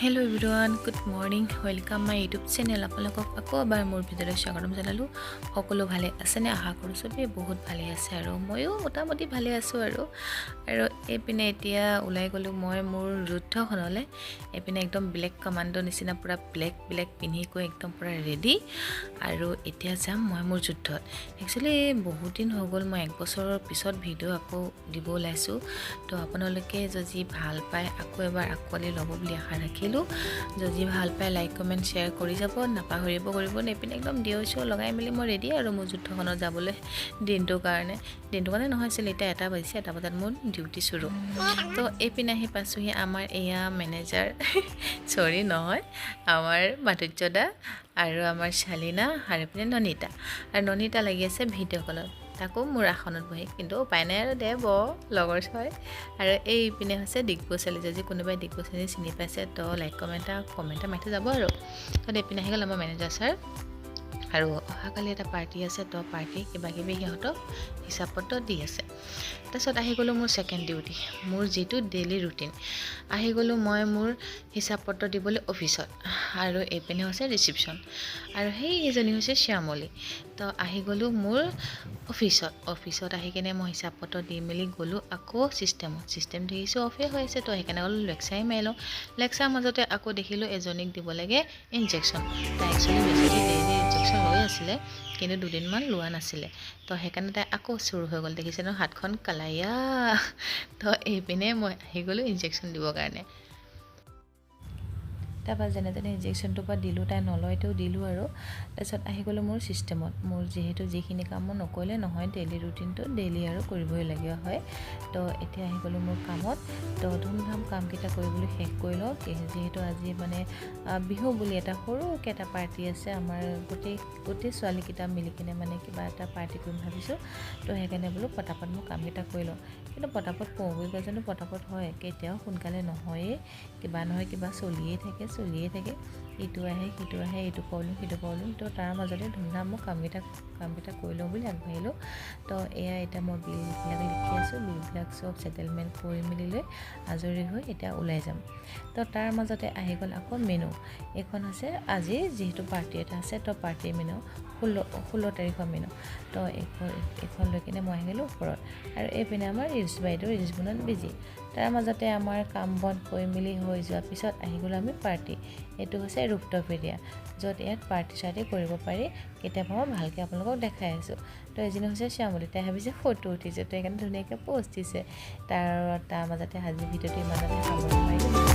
Hello everyone, good morning. Welcome my YouTube channel. আপোনালোকক আকৌ এবাৰ মোৰ ভিডিঅ'লৈ স্বাগতম জনালো। সকলো ভালে আছে নে? আশা কৰোঁ সবে বহুত ভালে আছে আৰু ময়ো মোটামুটি ভালে আছো আৰু এইপিনে এতিয়া ওলাই গলো মই মোৰ যুদ্ধখনলৈ। এইপিনে একদম ব্লেক কমান্ডো নিচিনা পুৰা ব্লেক পিন্ধি কৈ একদম পুৰা ৰেডি আৰু এতিয়া যাম মই মোৰ যুদ্ধত। একচুয়ালি বহুত দিন হৈ গ'ল মই এক বছৰৰ পিছত ভিডিঅ' আকৌ দিব ওলাইছো। তো আপোনালোকে যদি ভাল পায় আকৌ এবাৰ আকোৱালি ল'ব বুলি আশা ৰাখিলো। যদি ভাল পায় লাইক কমেন্ট শেয়াৰ কৰি যাব নাপাহৰিব কৰিব নেপিনে একদম দিওছো লগাই মেলি মই ৰেডি আৰু মোৰ যুদ্ধখনত যাবলৈ দিনটো কাৰণে নহৈছিল এতিয়া 1 বাজিছে 1 বজাত মোৰ ডিউটি শুৰু। তো এইপিনে আহি পাছোহি আমাৰ এয়া মেনেজাৰ সৰি নহয় আমাৰ মাতুজ্জদা আৰু আমাৰ শালিনা আৰু পিনে ননিতা লাগি আছে ভিডিঅ' কলত তাকো মোৰ আসনত বহি কিন্তু উপায় নাই আৰু দেব লগৰ ছয় আৰু এই পিনে হৈছে ডিগবু চালি যদি কোনোবাই ডিগবু চালি চিনি পাইছে তো লাইক কমেন্ট মাৰি যাব আৰু তো এইপিনে আহি গ'ল আমাৰ মেনেজাৰ ছাৰ আৰু অহাকালি এটা পাৰ্টি আছে তো পাৰ্টি কিবা কিবি সিহঁতক হিচাপ পত্ৰ দি আছে। তাৰপিছত আহি গ'লো মোৰ সেকেন্ড ডিউটি মোৰ যেটো ডেইলি ৰুটিন আহি গ'লো মই মোৰ হিচাপ পত্ৰ দিবলৈ অফিসত আৰু এইপিনে হৈছে ৰিসেপশন আৰু সেই এজনী হৈছে শ্যামলী। তো আহি গ'লো মোৰ অফিসত আহি কিনে মই হিচাপ পত্ৰ দি মেলি গ'লো আকৌ সিস্টেম দেখিছো অফে হৈ আছে তো সেইকাৰণে গ'লো লেকচাৰ মাৰিলো লেকচাৰ মাজতে আকৌ দেখিলো এজনীক দিব লাগে ইনজেকশন তাই একচুয়ালি বেছি ডেইলি ইনজেকশন লৈ আছিলে কিন্তু দুদিনমান লোৱা নাছিলে তো সেইকাৰণে তাই আকৌ চুৰ হৈ গ'ল দেখিছে ন হাতখন কালাইয়া তো এইপিনে মই আহি গ'লো ইনজেকশন দিবৰ কাৰণে তাৰপা যেনে ইনজেকশনটো পা দিলো তাই নলয়তেও দিলো আৰু তাৰপিছত আহি গ'লো মোৰ সিস্টেমত মোৰ যেহেতু যিখিনি কাম মই নকৰিলে নহয় ডেইলি ৰুটিনটো ডেইলি আৰু কৰিবই লগিয়া হয় তো এতিয়া আহি গ'লো মোৰ কামত তো ধুমধাম কাম কেইটা কৰিবলৈ শেষ কৰি লওঁ যেহেতু আজি মানে বিহু বুলি এটা সৰুকে এটা পাৰ্টি আছে আমাৰ গোটেই ছোৱালী কেইটা মিলি কিনে মানে কিবা এটা পাৰ্টি কৰিম ভাবিছো তো সেইকাৰণে বোলো পটাপট মোৰ কাম কেইটা কৰি লওঁ কিন্তু পটাপট পগৈ গজনো পটাপট হয় কেতিয়াও সোনকালে নহয়ে কিবা নহয় কিবা চলিয়ে থাকে ইটো আহে সিটো আহে ইটো প্ৰব্লেম তো তাৰ মাজতে ধুমধাম মই কাম কেইটা কৰি লওঁ বুলি আগবাঢ়িলো তো এয়া এটা মই বিলবিলাক লিখি আছো বিলবিলাক সব সেটেলমেন্ট কৰি মেলি লৈ আজৰি হৈ এতিয়া ওলাই যাম তো তাৰ মাজতে আহি গ'ল আকৌ মেনু এখন আছে আজি যেহেতু পাৰ্টি এটা আছে তো পাৰ্টি মেনু 16 তাৰিখৰ মেনু তো এখন লৈ কিনে মই আহিলো ওপৰত আৰু এইপিনে আমাৰ ৰিলছ বাইদেউ ৰিলছ বনত বিজি তাৰ মাজতে আমাৰ কাম বন কৰি মেলি হৈ যোৱাৰ পিছত আহি গ'ল আমি পাৰ্টি এটো হৈছে ৰুফটপ এৰিয়া য'ত ইয়াত পাৰ্টি কৰিব পাৰি কেতিয়াবা মই ভালকে আপোনালোকক দেখাই আছো তো এজনী হৈছে শ্যামলী তাই ভাবিছে ফটো উঠিছে তো সেইকাৰণে ধুনীয়াকৈ পোষ্ট দিছে তাৰ মাজতে হাজি ভিডিঅ'টো ইমানতে সামৰণি মাৰিলো